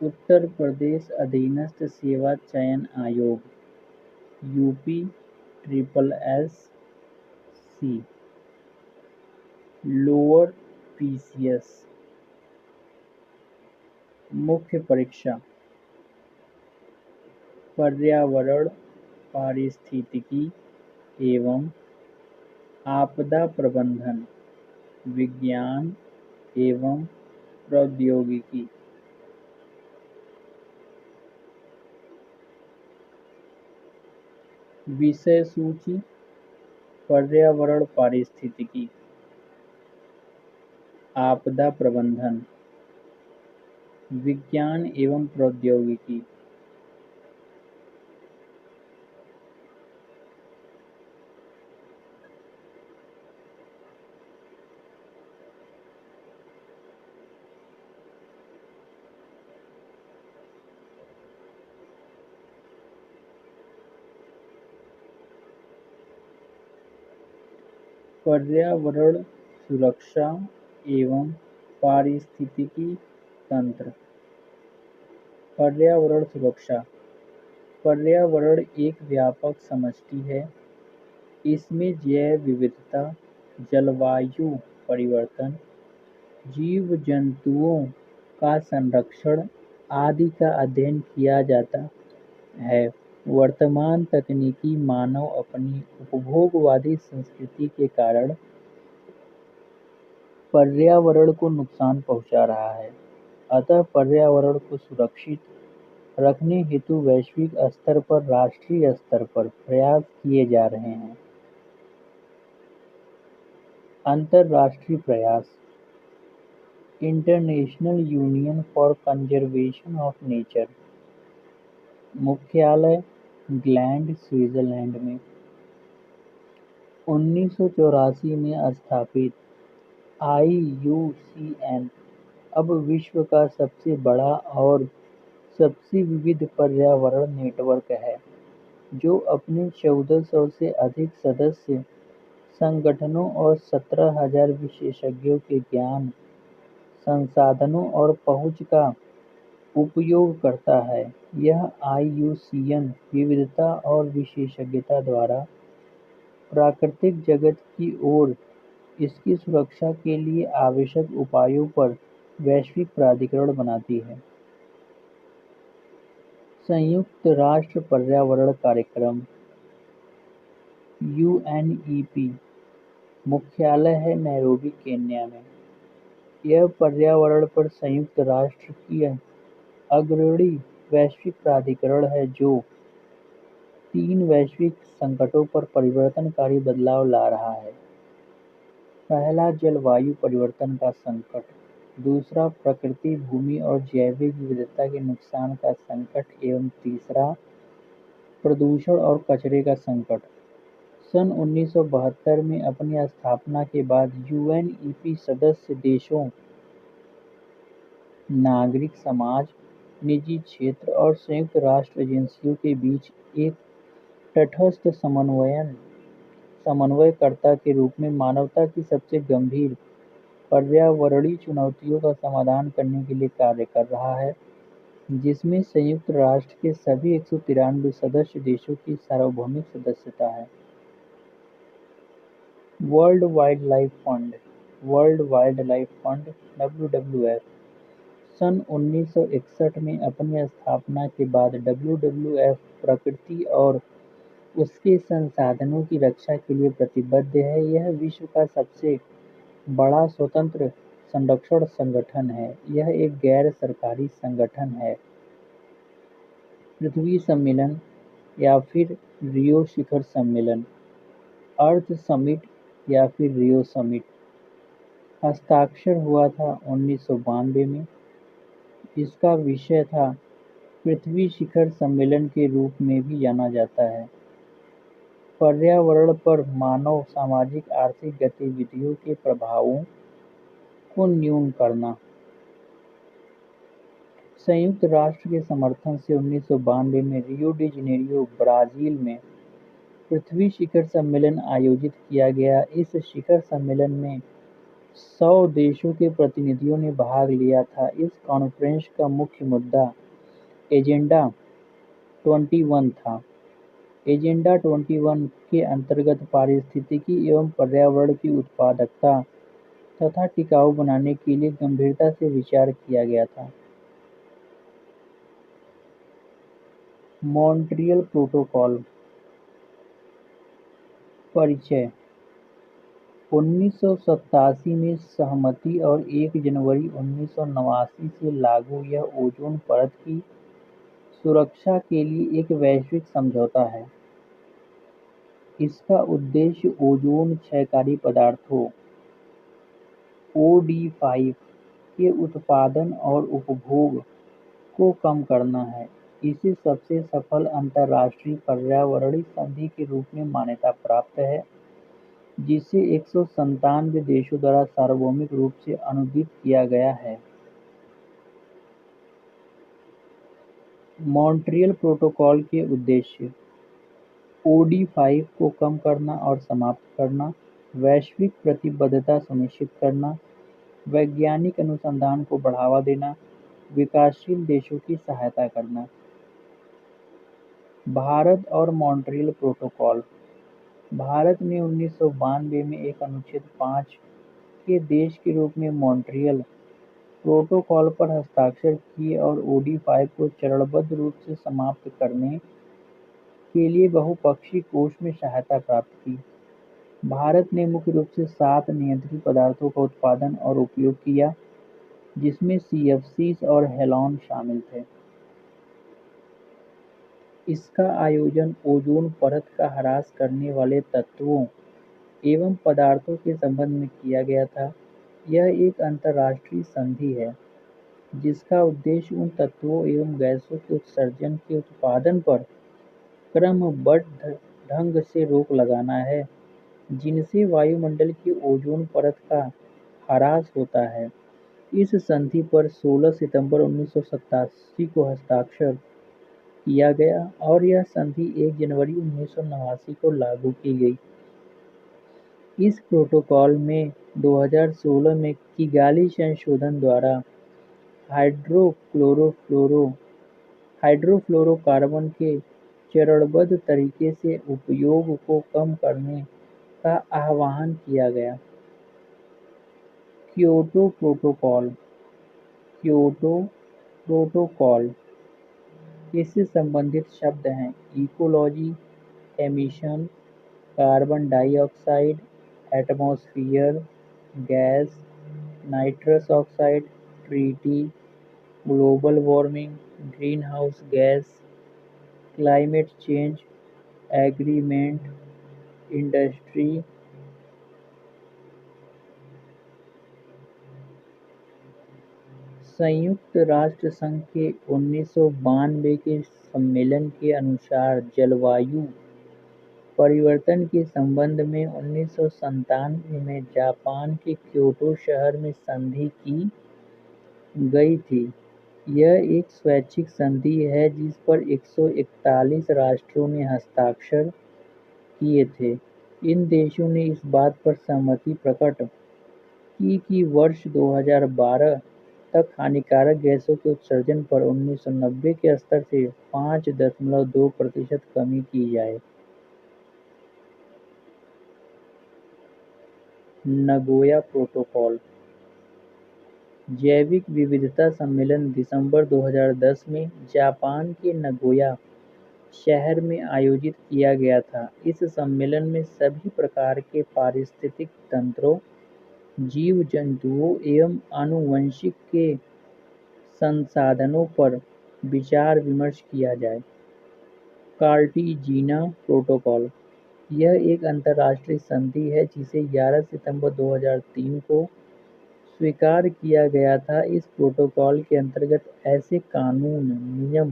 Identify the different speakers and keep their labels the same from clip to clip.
Speaker 1: उत्तर प्रदेश अधीनस्थ सेवा चयन आयोग UP triple S C lower PCS मुख्य परीक्षा पर्यावरण पारिस्थितिकी एवं आपदा प्रबंधन विज्ञान एवं प्रौद्योगिकी विषय सूची पर्यावरण पारिस्थितिकी आपदा प्रबंधन विज्ञान एवं प्रौद्योगिकी पर्यावरण सुरक्षा एवं पारिस्थितिकी तंत्र पर्यावरण सुरक्षा पर्यावरण एक व्यापक समष्टि है। इसमें जैव विविधता, जलवायु परिवर्तन, जीव जंतुओं का संरक्षण आदि का अध्ययन किया जाता है। वर्तमान तकनीकी मानव अपनी उपभोगवादी संस्कृति के कारण पर्यावरण को नुकसान पहुंचा रहा है। अतः पर्यावरण को सुरक्षित रखने हेतु वैश्विक स्तर पर राष्ट्रीय स्तर पर प्रयास किए जा रहे हैं। अंतर्राष्ट्रीय प्रयास international union for conservation of nature मुख्यालय ग्लैंड स्विट्जरलैंड में 1984 में स्थापित IUCN अब विश्व का सबसे बड़ा और सबसे विविध पर्यावरण नेटवर्क है, जो अपने 1400 से अधिक सदस्य संगठनों और 17,000 विशेषज्ञों के ज्ञान, संसाधनों और पहुंच का उपयोग करता है। यह IUCN विविधता और विशेषज्ञता द्वारा प्राकृतिक जगत की ओर इसकी सुरक्षा के लिए आवश्यक उपायों पर वैश्विक प्राधिकरण बनाती है। संयुक्त राष्ट्र पर्यावरण कार्यक्रम UNEP मुख्यालय है नैरोबी, केन्या में। यह पर्यावरण पर संयुक्त राष्ट्र की अग्रणी वैश्विक प्राधिकरण है, जो 3 वैश्विक संकटों पर परिवर्तनकारी बदलाव ला रहा है। पहला, जलवायु परिवर्तन का संकट। दूसरा, प्रकृति, भूमि और जैविक विविधता के नुकसान का संकट एवं तीसरा, प्रदूषण और कचरे का संकट। सन 1972 में अपनी स्थापना के बाद UNEP सदस्य देशों, नागरिक समाज, निजी क्षेत्र और संयुक्त राष्ट्र एजेंसियों के बीच एक तटस्थ समन्वयकर्ता के रूप में मानवता की सबसे गंभीर पर्यावरणीय चुनौतियों का समाधान करने के लिए कार्य कर रहा है, जिसमें संयुक्त राष्ट्र के सभी 193 सदस्य देशों की सार्वभौमिक सदस्यता है। वर्ल्ड वाइल्डलाइफ फंड WWF सन 1961 में अपनी स्थापना के बाद WWF प्रकृति और उसके संसाधनों की रक्षा के लिए प्रतिबद्ध है। यह विश्व का सबसे बड़ा स्वतंत्र संरक्षण संगठन है। यह एक गैर सरकारी संगठन है। पृथ्वी सम्मेलन या फिर रियो शिखर सम्मेलन, अर्थ समिट या फिर रियो समिट हस्ताक्षर हुआ था 1992 में। इसका विषय था पृथ्वी शिखर सम्मेलन के रूप में भी जाना जाता है, पर्यावरण पर मानव सामाजिक आर्थिक गतिविधियों के प्रभावों को न्यून करना। संयुक्त राष्ट्र के समर्थन से 1992 में रियो डी जनेरियो, ब्राजील में पृथ्वी शिखर सम्मेलन आयोजित किया गया। इस शिखर सम्मेलन में 100 देशों के प्रतिनिधियों ने भाग लिया था। इस कॉन्फ्रेंस का मुख्य मुद्दा एजेंडा 21 था। एजेंडा 21 के अंतर्गत पारिस्थितिकी एवं पर्यावरण की उत्पादकता तथा टिकाऊ बनाने के लिए गंभीरता से विचार किया गया था। मॉन्ट्रियल प्रोटोकॉल परिचय 1987 में सहमति और 1 जनवरी 1989 से लागू यह ओजोन परत की सुरक्षा के लिए एक वैश्विक समझौता है। इसका उद्देश्य ओजोन क्षयकारी पदार्थों OD5 के उत्पादन और उपभोग को कम करना है। इसे सबसे सफल अंतर्राष्ट्रीय पर्यावरणीय संधि के रूप में मान्यता प्राप्त है, जिसे 197 देशों द्वारा सार्वभौमिक रूप से अनुमोदित किया गया है। मॉन्ट्रियल प्रोटोकॉल के उद्देश्य OD5 को कम करना और समाप्त करना, वैश्विक प्रतिबद्धता सुनिश्चित करना, वैज्ञानिक अनुसंधान को बढ़ावा देना, विकासशील देशों की सहायता करना। भारत और मॉन्ट्रियल प्रोटोकॉल भारत ने 1992 में एक अनुच्छेद 5 के देश के रूप में मॉन्ट्रियल प्रोटोकॉल पर हस्ताक्षर किए और OD5 को चरणबद्ध रूप से समाप्त करने के लिए बहुपक्षीय कोष में सहायता प्राप्त की। भारत ने मुख्य रूप से 7 नियंत्रित पदार्थों का उत्पादन और उपयोग किया, जिसमें CFCs और हैलोन शामिल थे। इसका आयोजन ओजोन परत का ह्रास करने वाले तत्वों एवं पदार्थों के संबंध में किया गया था। यह एक अंतर्राष्ट्रीय संधि है, जिसका उद्देश्य उन तत्वों एवं गैसों के उत्सर्जन के उत्पादन पर क्रमबद्ध ढंग से रोक लगाना है, जिनसे वायुमंडल की ओजोन परत का ह्रास होता है। इस संधि पर 16 सितंबर 1987 को हस्ताक्षर किया गया और यह संधि 1 जनवरी 1989 को लागू की गई। इस प्रोटोकॉल में 2016 में किगाली संशोधन द्वारा हाइड्रोफ्लोरोकार्बन के चरणबद्ध तरीके से उपयोग को कम करने का आह्वान किया गया। क्योटो प्रोटोकॉल क्योटो प्रोटोकॉल इससे संबंधित शब्द हैं ecology, emission, carbon dioxide, atmosphere gas, nitrous oxide, treaty, global warming, green house gas, climate change agreement, industry. संयुक्त राष्ट्र संघ के 1992 के सम्मेलन के अनुसार जलवायु परिवर्तन के संबंध में 1997 में जापान के क्योटो शहर में संधि की गई थी। यह एक स्वैच्छिक संधि है जिस पर 141 राष्ट्रों ने हस्ताक्षर किए थे। इन देशों ने इस बात पर सहमति प्रकट की कि वर्ष 2012 तक हानिकारक गैसों के उत्सर्जन पर 1990 के स्तर से 5.2% कमी की जाए। नगोया प्रोटोकॉल जैविक विविधता सम्मेलन दिसंबर 2010 में जापान के नगोया शहर में आयोजित किया गया था। इस सम्मेलन में सभी प्रकार के पारिस्थितिक तंत्रों, जीव जंतुओं एवं आनुवंशिक के संसाधनों पर विचार विमर्श किया जाए। कार्टेजिना प्रोटोकॉल यह एक अंतर्राष्ट्रीय संधि है जिसे 11 सितंबर 2003 को स्वीकार किया गया था। इस प्रोटोकॉल के अंतर्गत ऐसे कानून, नियम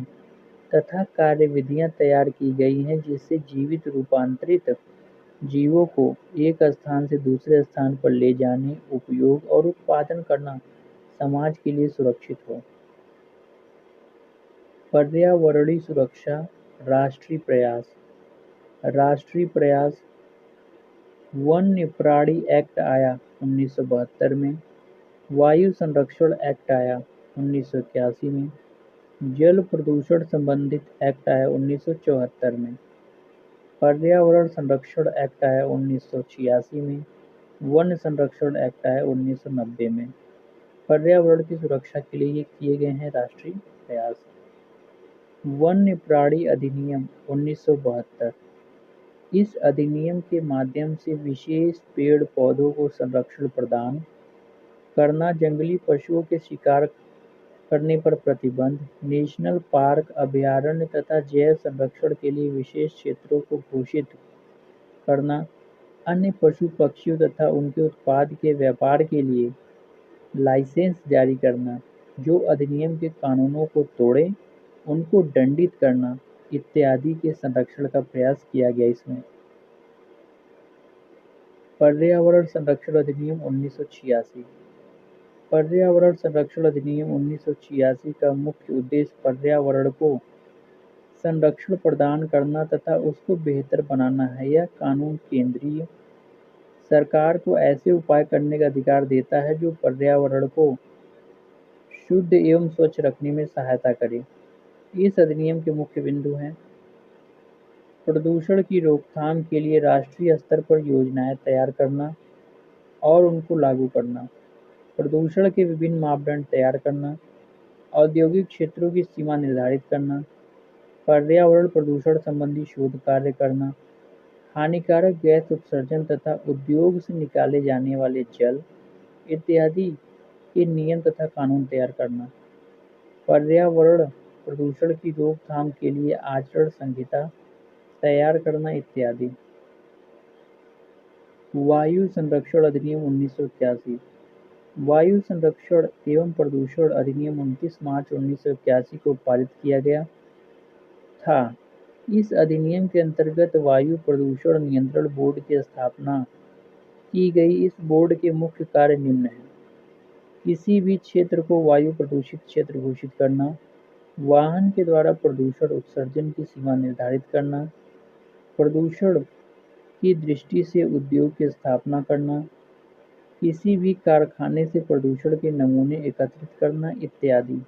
Speaker 1: तथा कार्यविधियां तैयार की गई हैं जिससे जीवित रूपांतरित जीवों को एक स्थान से दूसरे स्थान पर ले जाने, उपयोग और उत्पादन करना समाज के लिए सुरक्षित हो। पर्यावरणीय सुरक्षा राष्ट्रीय प्रयास वन्य प्राणी एक्ट आया 1972 में, वायु संरक्षण एक्ट आया 1981 में, जल प्रदूषण संबंधित एक्ट आया 1974 में, पर्यावरण संरक्षण एक्ट आया 1986 में, वन संरक्षण एक्ट आया 1990 में। पर्यावरण की सुरक्षा के लिए ये किए गए हैं राष्ट्रीय प्रयास। वन्य प्राणी अधिनियम 1972। इस अधिनियम के माध्यम से विशेष पेड़ पौधों को संरक्षण प्रदान करना, जंगली पशुओं के शिकार करने पर प्रतिबंध, नेशनल पार्क, अभयारण्य तथा जैव संरक्षण के लिए विशेष क्षेत्रों को घोषित करना, अन्य पशु पक्षियों तथा उनके उत्पाद के व्यापार के लिए लाइसेंस जारी करना, जो अधिनियम के कानूनों को तोड़े उनको दंडित करना इत्यादि के संरक्षण का प्रयास किया गया इसमें। पर्यावरण संरक्षण अधिनियम 1986। पर्यावरण संरक्षण अधिनियम 1986 का मुख्य उद्देश्य पर्यावरण को संरक्षण प्रदान करना तथा उसको बेहतर बनाना है। यह कानून केंद्रीय सरकार को ऐसे उपाय करने का अधिकार देता है जो पर्यावरण को शुद्ध एवं स्वच्छ रखने में सहायता करे। इस अधिनियम के मुख्य बिंदु हैं: प्रदूषण की रोकथाम के लिए राष्ट्रीय स्तर पर योजनाएं तैयार करना और उनको लागू करना, प्रदूषण के विभिन्न मापदंड तैयार करना, औद्योगिक क्षेत्रों की सीमा निर्धारित करना, पर्यावरण प्रदूषण संबंधी शोध कार्य करना, हानिकारक गैस उत्सर्जन तथा उद्योग से निकाले जाने वाले जल इत्यादि के नियम तथा कानून तैयार करना, पर्यावरण प्रदूषण की रोकथाम के लिए आचरण संहिता तैयार करना इत्यादि। वायु संरक्षण अधिनियम 1981। वायु संरक्षण एवं प्रदूषण अधिनियम 29 मार्च 1981 को पारित किया गया था। इस अधिनियम के अंतर्गत वायु प्रदूषण नियंत्रण बोर्ड की स्थापना की गई। इस बोर्ड के मुख्य कार्य निम्न हैं: किसी भी क्षेत्र को वायु प्रदूषित क्षेत्र घोषित करना, वाहन के द्वारा प्रदूषण उत्सर्जन की सीमा निर्धारित करना, प्रदूषण की दृष्टि से उद्योग की स्थापना करना, किसी भी कारखाने से प्रदूषण के नमूने एकत्रित करना इत्यादि।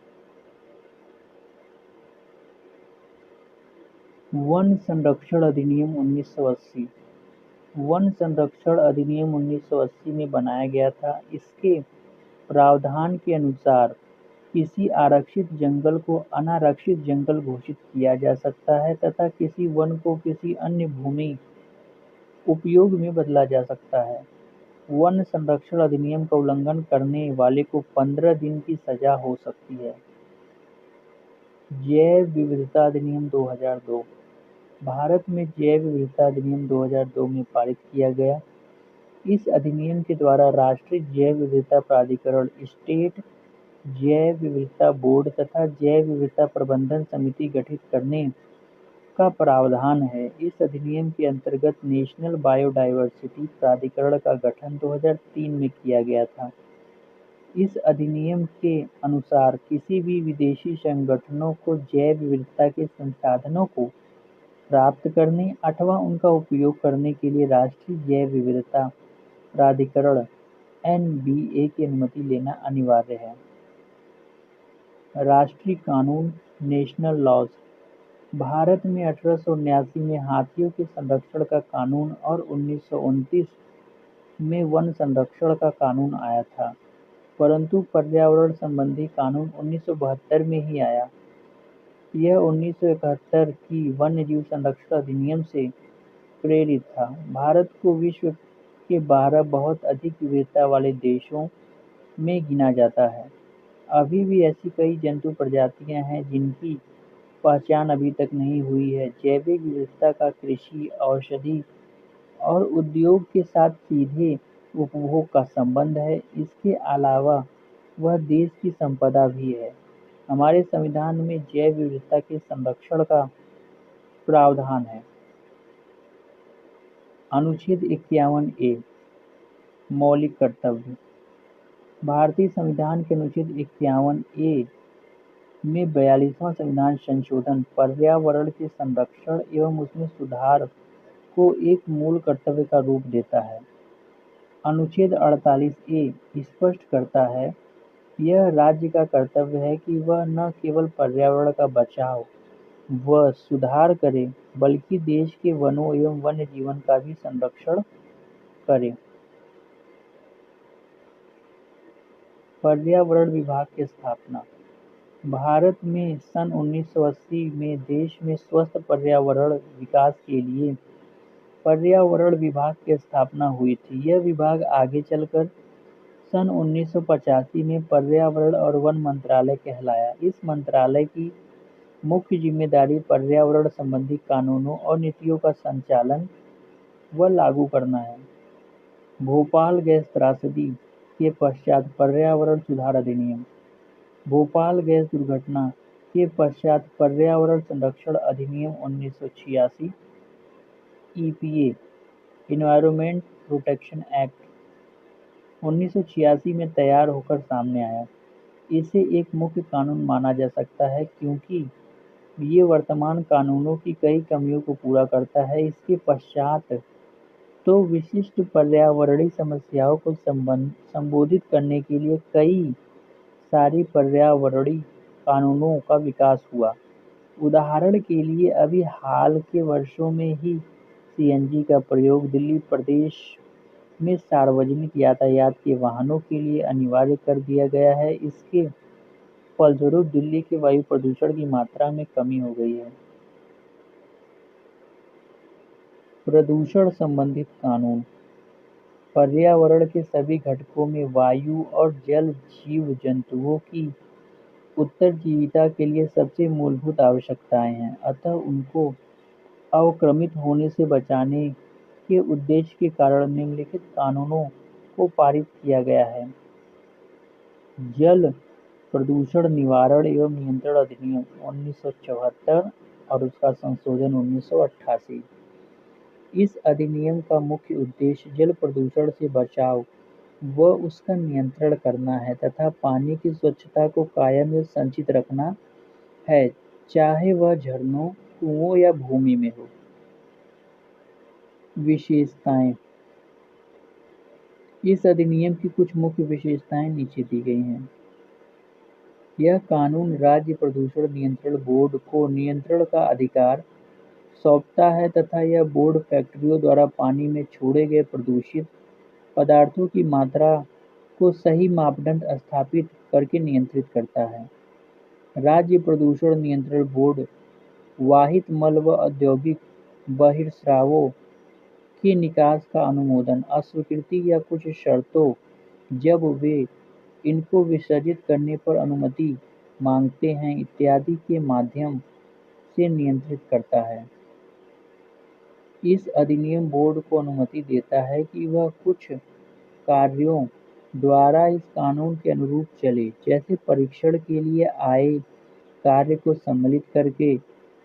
Speaker 1: वन संरक्षण अधिनियम 1980। वन संरक्षण अधिनियम 1980 में बनाया गया था। इसके प्रावधान के अनुसार किसी आरक्षित जंगल को अनारक्षित जंगल घोषित किया जा सकता है तथा किसी वन को किसी अन्य भूमि उपयोग में बदला जा सकता है। वन संरक्षण अधिनियम का उल्लंघन करने वाले को 15 दिन की सजा हो सकती है। जैव विविधता अधिनियम 2002। भारत में जैव विविधता अधिनियम 2002 में पारित किया गया। इस अधिनियम के द्वारा राष्ट्रीय जैव विविधता प्राधिकरण, स्टेट जैव विविधता बोर्ड तथा जैव विविधता प्रबंधन समिति गठित करने का प्रावधान है। इस अधिनियम के अंतर्गत नेशनल बायोडायवर्सिटी प्राधिकरण का गठन 2003 में किया गया था। इस अधिनियम के अनुसार किसी भी विदेशी संगठनों को जैव विविधता के संसाधनों को प्राप्त करने अथवा उनका उपयोग करने के लिए राष्ट्रीय जैव विविधता प्राधिकरण (एनबीए) की अनुमति लेना अनिवार्य है। राष्ट्रीय कानून नेशनल लॉज। भारत में 1879 में हाथियों के संरक्षण का कानून और 1929 में वन संरक्षण का कानून आया था, परंतु पर्यावरण संबंधी कानून 1972 में ही आया। यह 1971 की वन्यजीव संरक्षण अधिनियम से प्रेरित था। भारत को विश्व के 12 बहुत अधिक विविधता वाले देशों में गिना जाता है। अभी भी ऐसी कई जंतु प्रजातियां हैं जिनकी पहचान अभी तक नहीं हुई है। जैविक विविधता का कृषि, औषधि और उद्योग के साथ सीधे उपभोग का संबंध है। इसके अलावा वह देश की संपदा भी है। हमारे संविधान में जैव विविधता के संरक्षण का प्रावधान है। अनुच्छेद 51A मौलिक कर्तव्य। भारतीय संविधान के अनुच्छेद 51A में 42वां संविधान संशोधन पर्यावरण के संरक्षण एवं उसमें सुधार को एक मूल कर्तव्य का रूप देता है। अनुच्छेद 48A स्पष्ट करता है, यह राज्य का कर्तव्य है कि वह न केवल पर्यावरण का बचाव व सुधार करे, बल्कि देश के वनों एवं वन्य जीवन का भी संरक्षण करे। पर्यावरण विभाग की स्थापना। भारत में सन 1980 में देश में स्वस्थ पर्यावरण विकास के लिए पर्यावरण विभाग की स्थापना हुई थी। यह विभाग आगे चलकर सन 1985 में पर्यावरण और वन मंत्रालय कहलाया। इस मंत्रालय की मुख्य जिम्मेदारी पर्यावरण संबंधी कानूनों और नीतियों का संचालन व लागू करना है। भोपाल गैस त्रासदी के पश्चात पर्यावरण सुधार अधिनियम। भोपाल गैस दुर्घटना के पश्चात पर्यावरण संरक्षण अधिनियम 1986 (ईपीए) एनवायरनमेंट प्रोटेक्शन एक्ट 1986 में तैयार होकर सामने आया। इसे एक मुख्य कानून माना जा सकता है क्योंकि ये वर्तमान कानूनों की कई कमियों को पूरा करता है। इसके पश्चात तो विशिष्ट पर्यावरणीय समस्याओं को संबोधित करने के लिए कई सारी पर्यावरणीय कानूनों का विकास हुआ। उदाहरण के लिए अभी हाल के वर्षों में ही सीएनजी का प्रयोग दिल्ली प्रदेश में सार्वजनिक यातायात के वाहनों के लिए अनिवार्य कर दिया गया है। इसके फलस्वरूप दिल्ली के वायु प्रदूषण की मात्रा में कमी हो गई है। प्रदूषण संबंधित कानून। पर्यावरण के सभी घटकों में वायु और जल जीव जंतुओं की उत्तरजीविता के लिए सबसे मूलभूत आवश्यकताएं हैं, अतः उनको अवक्रमित होने से बचाने के उद्देश्य के कारण निम्नलिखित कानूनों को पारित किया गया है। जल प्रदूषण निवारण एवं नियंत्रण अधिनियम 1974 और उसका संशोधन 1988। इस अधिनियम का मुख्य उद्देश्य जल प्रदूषण से बचाव व उसका नियंत्रण करना है तथा पानी की स्वच्छता को कायम या संचित रखना है, चाहे वह झरनों, कुओं या भूमि में हो। विशेषताएं। इस अधिनियम की कुछ मुख्य विशेषताएं नीचे दी गई हैं। यह कानून राज्य प्रदूषण नियंत्रण बोर्ड को नियंत्रण का अधिकार सौंपता है तथा यह बोर्ड फैक्ट्रियों द्वारा पानी में छोड़े गए प्रदूषित पदार्थों की मात्रा को सही मापदंड स्थापित करके नियंत्रित करता है। राज्य प्रदूषण नियंत्रण बोर्ड वाहित मल व औद्योगिक बहिर्स्रावों के निकास का अनुमोदन, अस्वीकृति या कुछ शर्तों जब वे इनको विसर्जित करने पर अनुमति मांगते हैं इत्यादि के माध्यम से नियंत्रित करता है। इस अधिनियम बोर्ड को अनुमति देता है कि वह कुछ कार्यों द्वारा इस कानून के अनुरूप चले, जैसे परीक्षण के लिए आए कार्य को सम्मिलित करके,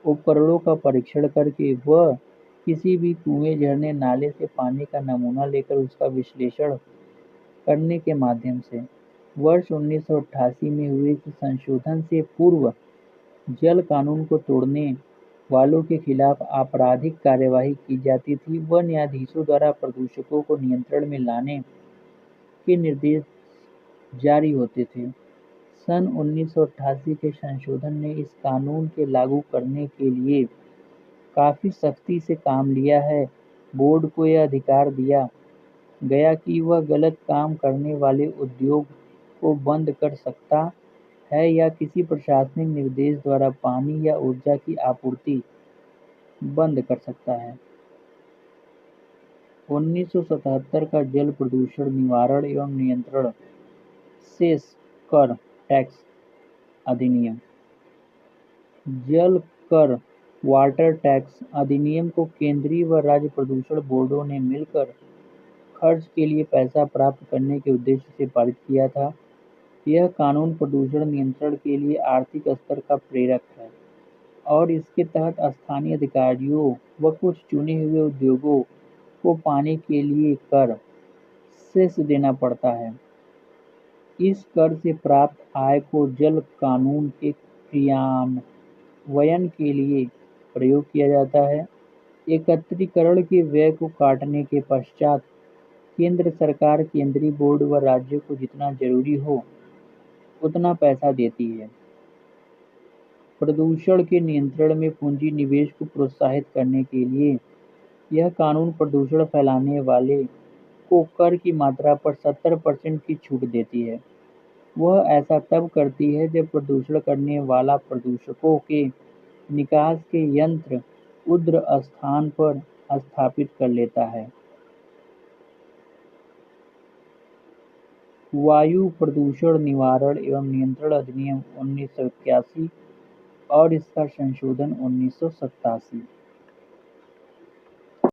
Speaker 1: उपकरणों का परीक्षण करके व किसी भी कुएं, झरने, नाले से पानी का नमूना लेकर उसका विश्लेषण करने के माध्यम से। वर्ष 1988 में हुए इस संशोधन से पूर्व जल कानून को तोड़ने वालों के खिलाफ आपराधिक कार्यवाही की जाती थी व न्यायाधीशों द्वारा प्रदूषकों को नियंत्रण में लाने के निर्देश जारी होते थे। सन 1988 के संशोधन ने इस कानून के लागू करने के लिए काफी सख्ती से काम लिया है। बोर्ड को यह अधिकार दिया गया कि वह गलत काम करने वाले उद्योग को बंद कर सकता है या किसी प्रशासनिक निर्देश द्वारा पानी या ऊर्जा की आपूर्ति बंद कर सकता है। 1977 का जल प्रदूषण निवारण एवं नियंत्रण सेस कर टैक्स अधिनियम। जल कर वाटर टैक्स अधिनियम को केंद्रीय व राज्य प्रदूषण बोर्डों ने मिलकर खर्च के लिए पैसा प्राप्त करने के उद्देश्य से पारित किया था। यह कानून प्रदूषण नियंत्रण के लिए आर्थिक स्तर का प्रेरक है और इसके तहत स्थानीय अधिकारियों व कुछ चुने हुए उद्योगों को पानी के लिए कर सेस देना पड़ता है। इस कर से प्राप्त आय को जल कानून के क्रियान्वयन के लिए प्रयोग किया जाता है। एकत्रीकरण के व्यय को काटने के पश्चात केंद्र सरकार केंद्रीय बोर्ड व राज्य को जितना जरूरी हो उतना पैसा देती है। प्रदूषण के नियंत्रण में पूंजी निवेश को प्रोत्साहित करने के लिए यह कानून प्रदूषण फैलाने वाले को कर की मात्रा पर 70% की छूट देती है। वह ऐसा तब करती है जब प्रदूषण करने वाला प्रदूषकों के निकास के यंत्र उद्र स्थान पर स्थापित कर लेता है। वायु प्रदूषण निवारण एवं नियंत्रण अधिनियम 1981 और इसका संशोधन 1987।